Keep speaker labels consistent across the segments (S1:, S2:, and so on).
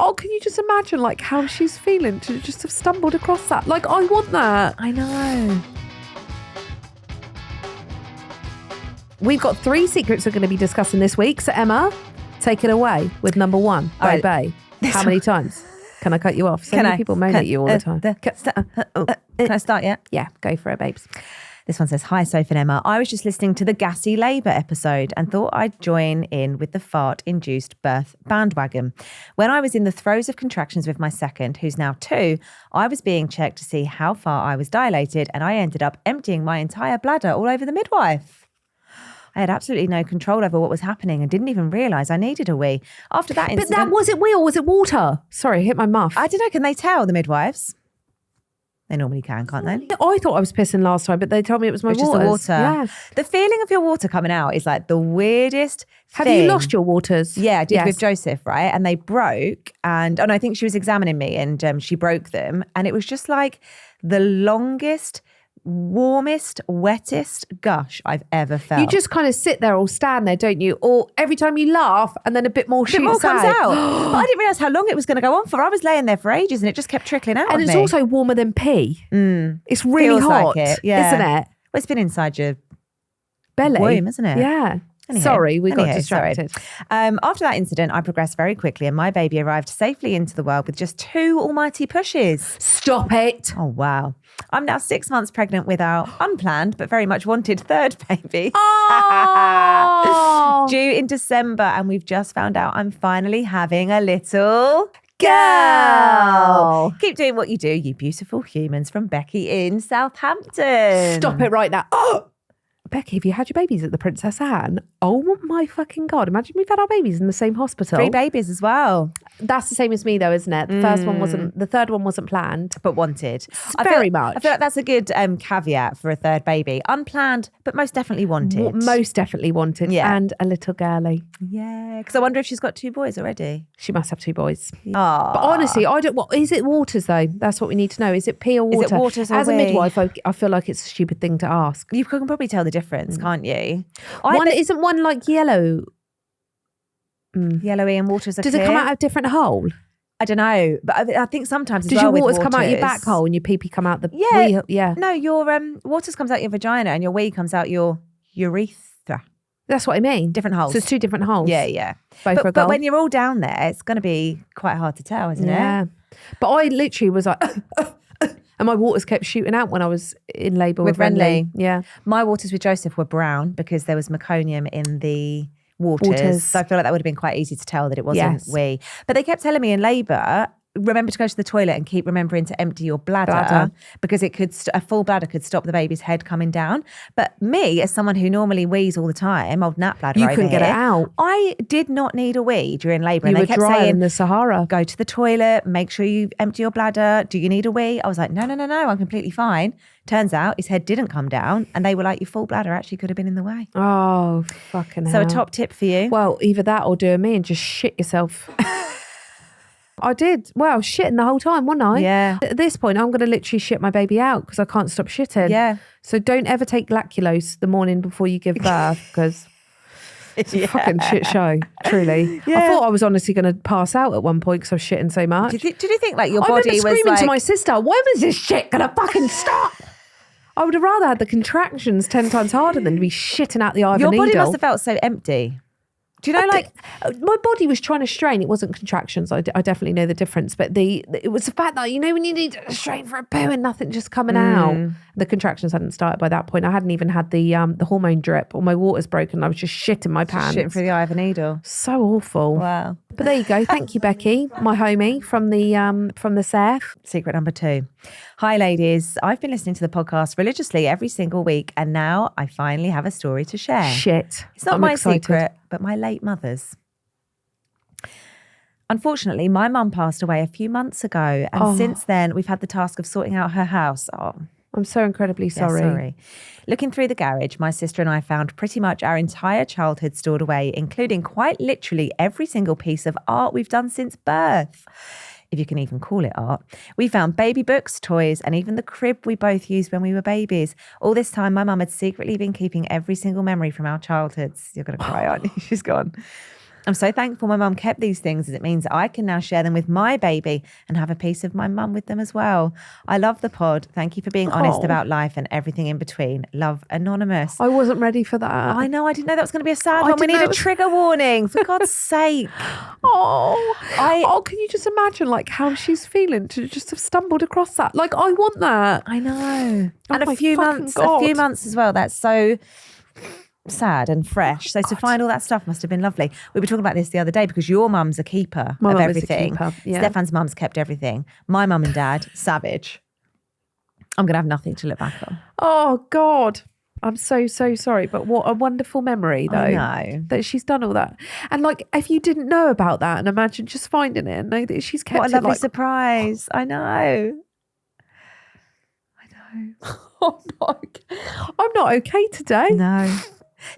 S1: Oh, can you just imagine like how she's feeling to just have stumbled across that? Like, I want that.
S2: I know.
S1: We've got 3 secrets we're going to be discussing this week. So Emma, take it away with number 1.
S2: All right.
S1: Bay. How many times? Can I cut you off? So many people moan at you all the time.
S2: Can I start yet?
S1: Yeah, go for it, babes.
S2: This one says, hi, Soph and Emma. I was just listening to the gassy labour episode and thought I'd join in with the fart-induced birth bandwagon. When I was in the throes of contractions with my second, who's now 2, I was being checked to see how far I was dilated, and I ended up emptying my entire bladder all over the midwife. I had absolutely no control over what was happening and didn't even realise I needed a wee. After that incident...
S1: But that, was it wee or was it water? Sorry, hit my muff.
S2: I don't know, can they tell, the midwives? They normally can, can't they?
S1: I thought I was pissing last time, but they told me it was my
S2: Which is the water.
S1: Yeah.
S2: The feeling of your water coming out is like the weirdest
S1: Have
S2: thing.
S1: you lost your waters?
S2: Yeah, I did with Joseph, right? And they broke, and I think she was examining me, and she broke them, and it was just like the longest, warmest, wettest gush I've ever felt.
S1: You just kind of sit there or stand there, don't you? Or every time you laugh and then a bit more shoots
S2: comes out. But I didn't realise how long it was going to go on for. I was laying there for ages and it just kept trickling out
S1: and
S2: of
S1: it's
S2: me.
S1: also warmer than pee. It's really
S2: Feels
S1: hot,
S2: like it, yeah.
S1: isn't it?
S2: Well, it's been inside your
S1: Belly.
S2: womb, isn't it?
S1: Yeah.
S2: Anywho,
S1: Sorry, we got distracted.
S2: After that incident, I progressed very quickly and my baby arrived safely into the world with just 2 almighty pushes.
S1: Stop it.
S2: Oh, wow. I'm now 6 months pregnant with our unplanned but very much wanted 3rd baby.
S1: Oh.
S2: Due in December, and we've just found out I'm finally having a little girl. Keep doing what you do, you beautiful humans, from Becky in Southampton.
S1: Stop it right now. Oh. Becky, have you had your babies at the Princess Anne? Oh my fucking God. Imagine we've had our babies in the same hospital.
S2: 3 babies as well.
S1: That's the same as me though, isn't it? The first one wasn't, the third one wasn't planned.
S2: But wanted.
S1: Very much.
S2: I feel like that's a good caveat for a 3rd baby. Unplanned, but most definitely wanted.
S1: Most definitely wanted.
S2: Yeah.
S1: And a little girly.
S2: Yeah. Because I wonder if she's got 2 boys already.
S1: She must have 2 boys.
S2: Oh.
S1: But honestly, I don't, what is it waters though? That's what we need to know. Is it pee or water?
S2: Is it waters or
S1: As a
S2: wee?
S1: midwife, I feel like it's a stupid thing to ask.
S2: You can probably tell the difference, can't you?
S1: Isn't one like yellow?
S2: Yellowy and waters are
S1: Does
S2: clear.
S1: it come out of a different hole?
S2: I don't know, but I think sometimes as
S1: Does
S2: well
S1: your waters
S2: with
S1: come out your back hole and your pee-pee come out the wee? Yeah.
S2: No, your waters comes out your vagina and your wee comes out your urethra.
S1: That's what I mean.
S2: Different holes.
S1: So it's 2 different holes.
S2: Yeah.
S1: Both for a
S2: But
S1: goal.
S2: when you're all down there, it's going to be quite hard to tell, isn't
S1: Yeah.
S2: it?
S1: But I literally was like, and my waters kept shooting out when I was in labour with Renly. Yeah.
S2: My waters with Joseph were brown because there was meconium in the waters. So I feel like that would have been quite easy to tell that it wasn't wee. But they kept telling me in labour, remember to go to the toilet and keep remembering to empty your bladder. Because it could a full bladder could stop the baby's head coming down. But me, as someone who normally wees all the time, old nap bladder,
S1: You
S2: over
S1: couldn't get
S2: here,
S1: it out.
S2: I did not need a wee during labour.
S1: You
S2: And
S1: were
S2: they kept
S1: dry
S2: saying,
S1: in the Sahara.
S2: go to the toilet, make sure you empty your bladder. Do you need a wee? I was like, no, I'm completely fine. Turns out his head didn't come down and they were like, your full bladder actually could have been in the way.
S1: Oh, fucking hell.
S2: So a top tip for you.
S1: Well, either that or do a me and just shit yourself. I did. Well, I was shitting the whole time, wasn't I?
S2: Yeah.
S1: At this point, I'm going to literally shit my baby out because I can't stop shitting.
S2: Yeah.
S1: So don't ever take lactulose the morning before you give birth because it's a fucking shit show, truly.
S2: Yeah.
S1: I thought I was honestly going to pass out at one point because I was shitting so much.
S2: Did you think like your
S1: I
S2: body
S1: remember
S2: was
S1: screaming
S2: like...
S1: to my sister, when was this shit going to fucking stop? I would have rather had the contractions 10 times harder than to be shitting out the eye of a
S2: Your
S1: needle.
S2: body must have felt so empty. Do you know, like...
S1: My body was trying to strain. It wasn't contractions. I definitely know the difference. But it was the fact that, you know, when you need to strain for a poo and nothing just coming out. The contractions hadn't started by that point. I hadn't even had the hormone drip or my water's broken. I was just shitting my pants.
S2: Shitting through the eye of a needle.
S1: So awful.
S2: Wow.
S1: But there you go. Thank you, Becky, my homie from the SEF.
S2: Secret number 2. Hi, ladies. I've been listening to the podcast religiously every single week, and now I finally have a story to share.
S1: Shit.
S2: It's not
S1: I'm
S2: my
S1: excited.
S2: secret, but my late mother's. Unfortunately, my mum passed away a few months ago, and since then, we've had the task of sorting out her house. Oh,
S1: I'm so incredibly sorry.
S2: sorry. Looking through the garage, my sister and I found pretty much our entire childhood stored away, including quite literally every single piece of art we've done since birth, if you can even call it art. We found baby books, toys, and even the crib we both used when we were babies. All this time, my mum had secretly been keeping every single memory from our childhoods. You're going to cry, aren't you? She's gone. I'm so thankful my mum kept these things, as it means I can now share them with my baby and have a piece of my mum with them as well. I love the pod. Thank you for being honest about life and everything in between. Love, Anonymous.
S1: I wasn't ready for that.
S2: I know. I didn't know that was going to be a sad one. We need a trigger warning, for God's sake.
S1: Can you just imagine like how she's feeling to just have stumbled across that? Like, I want that.
S2: I know. And
S1: a
S2: few months as well. That's so sad and fresh. So to find all that stuff must have been lovely. We were talking about this the other day because your mum's a keeper of everything. Stefan's mum's kept everything. My mum and dad, savage. I'm going to have nothing to look back on.
S1: Oh, God. I'm so sorry. But what a wonderful memory, though.
S2: I know.
S1: That she's done all that. And like, if you didn't know about that and imagine just finding it and know that she's kept it.
S2: What a lovely surprise. I know.
S1: I'm not okay today.
S2: No.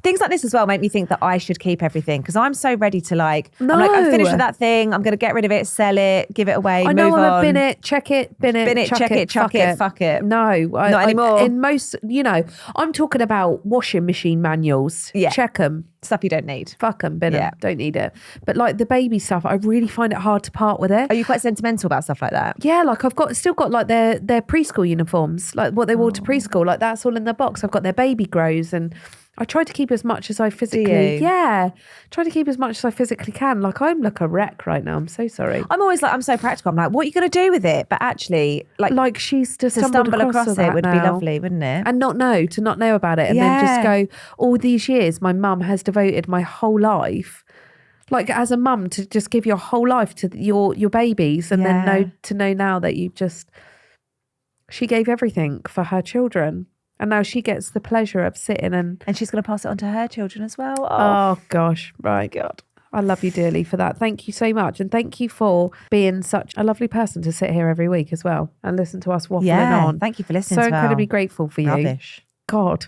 S2: Things like this as well make me think that I should keep everything because I'm so ready to I'm finished with that thing. I'm going to get rid of it, sell it, give it away,
S1: I know I'm a bin it, check it, bin it,
S2: check it, chuck it, fuck it.
S1: No.
S2: Not anymore.
S1: In most, I'm talking about washing machine manuals. Yeah. Check them.
S2: Stuff you don't need.
S1: Fuck them, bin them. Don't need it. But like the baby stuff, I really find it hard to part with it.
S2: Are you quite sentimental about stuff like that?
S1: Yeah, like I've still got like their preschool uniforms, like what they wore to preschool. Like that's all in the box. I've got their baby grows and I try to keep as much as I physically try to keep as much as I physically can. Like I'm like a wreck right now. I'm so sorry.
S2: I'm always like, I'm so practical. I'm like, what are you going to do with it? But actually, like
S1: she's to
S2: stumble across it would be lovely, wouldn't it?
S1: And not know about it and then just go, all these years my mum has devoted my whole life, like as a mum, to just give your whole life to your babies and then know now that she gave everything for her children. And now she gets the pleasure of sitting and
S2: she's going to pass it on to her children as well.
S1: Oh gosh, right. God. I love you dearly for that. Thank you so much. And thank you for being such a lovely person to sit here every week as well and listen to us waffling on.
S2: Thank you for listening.
S1: So incredibly grateful for you.
S2: Rubbish.
S1: God.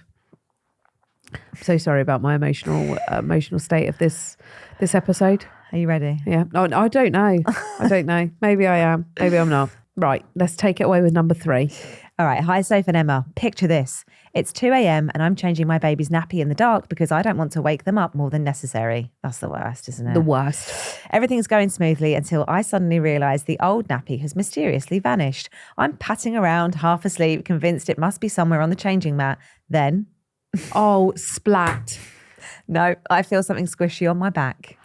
S1: I'm so sorry about my emotional state of this episode.
S2: Are you ready?
S1: Yeah. Oh, I don't know. I don't know. Maybe I am. Maybe I'm not. Right. Let's take it away with number 3.
S2: All right. Hi, Soph and Emma. Picture this. It's 2 a.m. and I'm changing my baby's nappy in the dark because I don't want to wake them up more than necessary. That's the worst, isn't it?
S1: The worst.
S2: Everything's going smoothly until I suddenly realise the old nappy has mysteriously vanished. I'm patting around, half asleep, convinced it must be somewhere on the changing mat. Then...
S1: Oh, splat.
S2: No, I feel something squishy on my back.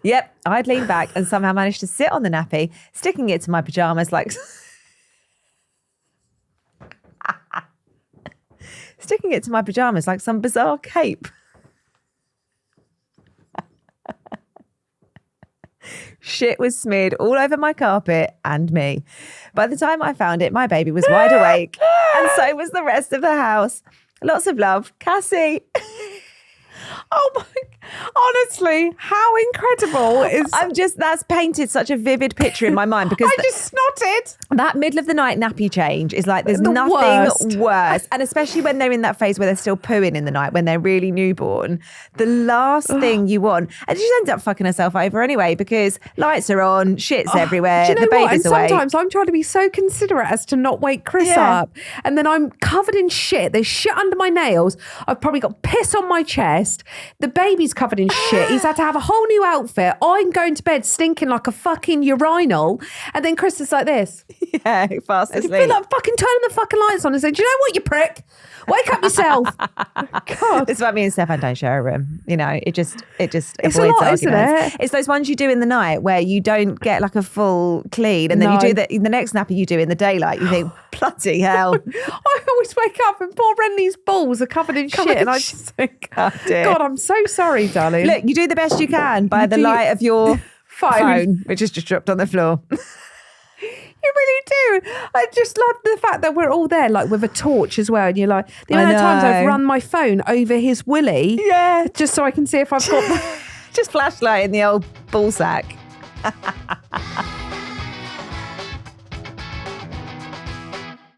S2: Yep, I'd leaned back and somehow managed to sit on the nappy, sticking it to my pyjamas like... sticking it to my pyjamas like some bizarre cape. Shit was smeared all over my carpet and me. By the time I found it, my baby was wide awake and so was the rest of the house. Lots of love, Cassie.
S1: Oh my, honestly, how incredible is...
S2: that's painted such a vivid picture in my mind because...
S1: I just snotted.
S2: That middle of the night nappy change is like, there's nothing worse. And especially when they're in that phase where they're still pooing in the night, when they're really newborn, the last thing you want... And she ends up fucking herself over anyway because lights are on, shit's everywhere,
S1: do you know
S2: the baby's
S1: away.
S2: And
S1: sometimes I'm trying to be so considerate as to not wake Chris up. And then I'm covered in shit. There's shit under my nails. I've probably got piss on my chest. The baby's covered in shit. He's had to have a whole new outfit. I'm going to bed stinking like a fucking urinal. And then Chris is like this.
S2: Yeah, fast asleep.
S1: I feel like fucking turning the fucking lights on and saying, do you know what, you prick? Wake up yourself. God.
S2: It's why me and Stefan don't share a room. You know, it just
S1: it's
S2: avoids
S1: a lot,
S2: arguments.
S1: Isn't it?
S2: It's those ones you do in the night where you don't get like a full clean and then you do the next nappy you do in the daylight. You think, bloody hell.
S1: I always wake up and poor Rennie's balls are covered in shit and I just think, God, I'm so sorry, darling.
S2: Look, you do the best you can by the light of your phone, which has just dropped on the floor.
S1: You really do. I just love the fact that we're all there, like with a torch as well. And you're like, the amount of times I've run my phone over his willy, just so I can see if I've got
S2: just flashlight in the old ball sack.